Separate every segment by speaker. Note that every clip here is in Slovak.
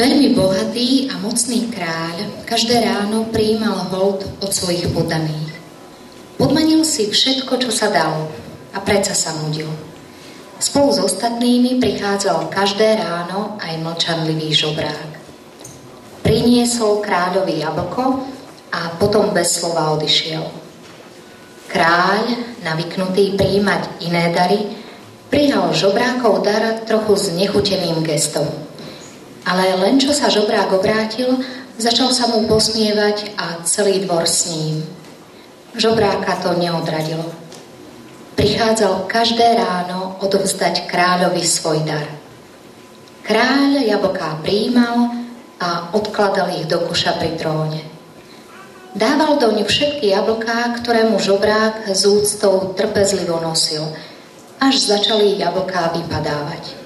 Speaker 1: Veľmi bohatý a mocný kráľ každé ráno prijímal hold od svojich poddaných. Podmanil si všetko, čo sa dalo, a predsa sa nudil. Spolu s ostatnými prichádzal každé ráno aj mlčanlivý žobrák. Priniesol kráľovi jablko a potom bez slova odišiel. Kráľ, navyknutý prijímať iné dary, prijal žobrákov dar trochu znechuteným gestom. Ale len čo sa žobrák obrátil, začal sa mu posmievať a celý dvor s ním. Žobráka to neodradilo. Prichádzal každé ráno odovzdať kráľovi svoj dar. Kráľ jablká prijímal a odkladal ich do koša pri tróne. Dával doň všetky jablká, ktoré mu žobrák s úctou trpezlivo nosil, až začali jablká vypadávať.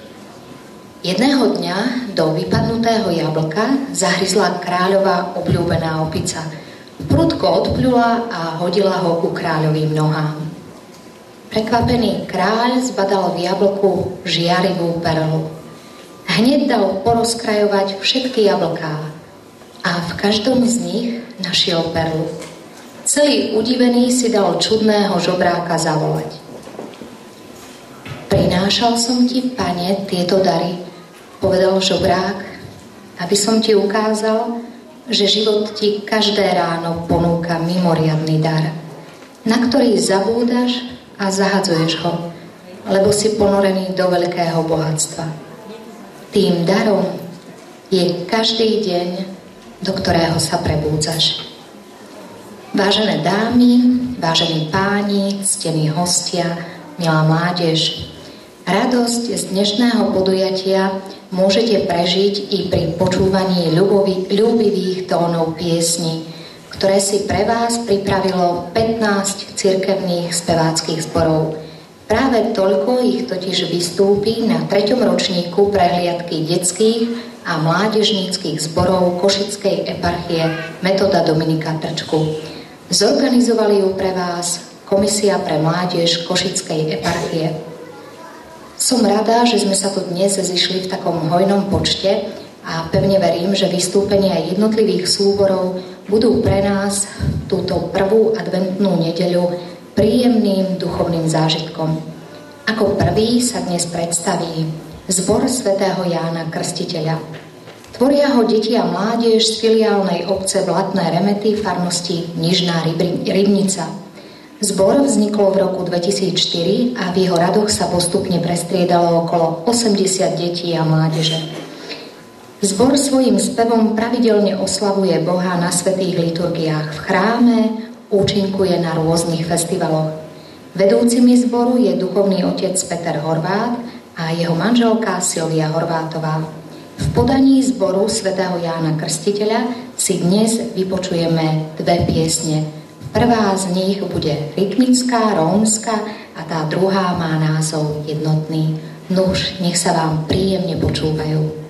Speaker 1: Jedného dňa do vypadnutého jablka zahryzla kráľová obľúbená opica. Prudko odpľula a hodila ho ku kráľovým nohám. Prekvapený kráľ zbadal v jablku žiarivú perlu. Hneď dal porozkrajovať všetky jablká a v každom z nich našiel perlu. Celý udivený si dal čudného žobráka zavolať. Prinášal som ti, pane, tieto dary, povedal žobrák, aby som ti ukázal, že život ti každé ráno ponúka mimoriadny dar, na ktorý zabúdaš a zahadzuješ ho, lebo si ponorený do veľkého bohatstva. Tým darom je každý deň, do ktorého sa prebúdzaš. Vážené dámy, vážení páni, ctení hostia, milá mládež, radosť z dnešného podujatia môžete prežiť i pri počúvaní ľúbivých tónov piesni, ktoré si pre vás pripravilo 15 cirkevných speváckych zborov. Práve toľko ich totiž vystúpi na 3. ročníku prehliadky detských a mládežníckych zborov Košickej eparchie Metoda Dominika Trčku. Zorganizovali ju pre vás Komisia pre mládež Košickej eparchie. Som rada, že sme sa tu dnes zišli v takom hojnom počte a pevne verím, že vystúpenia jednotlivých súborov budú pre nás túto prvú adventnú nedeľu príjemným duchovným zážitkom. Ako prvý sa dnes predstaví zbor svätého Jána Krstiteľa. Tvoria ho deti a mládež z filiálnej obce Blatné Remety farnosti Nižná Rybnica. Zbor vznikol v roku 2004 a v jeho radoch sa postupne prestriedalo okolo 80 detí a mládeže. Zbor svojím spevom pravidelne oslavuje Boha na svätých liturgiách v chráme, účinkuje na rôznych festivaloch. Vedúcimi zboru je duchovný otec Peter Horvát a jeho manželka Silvia Horvátová. V podaní zboru svätého Jána Krstiteľa si dnes vypočujeme dve piesne. Prvá z nich bude rytmická, rómska a tá druhá má názov Jednotný. Nuž, nech sa vám príjemne počúvajú.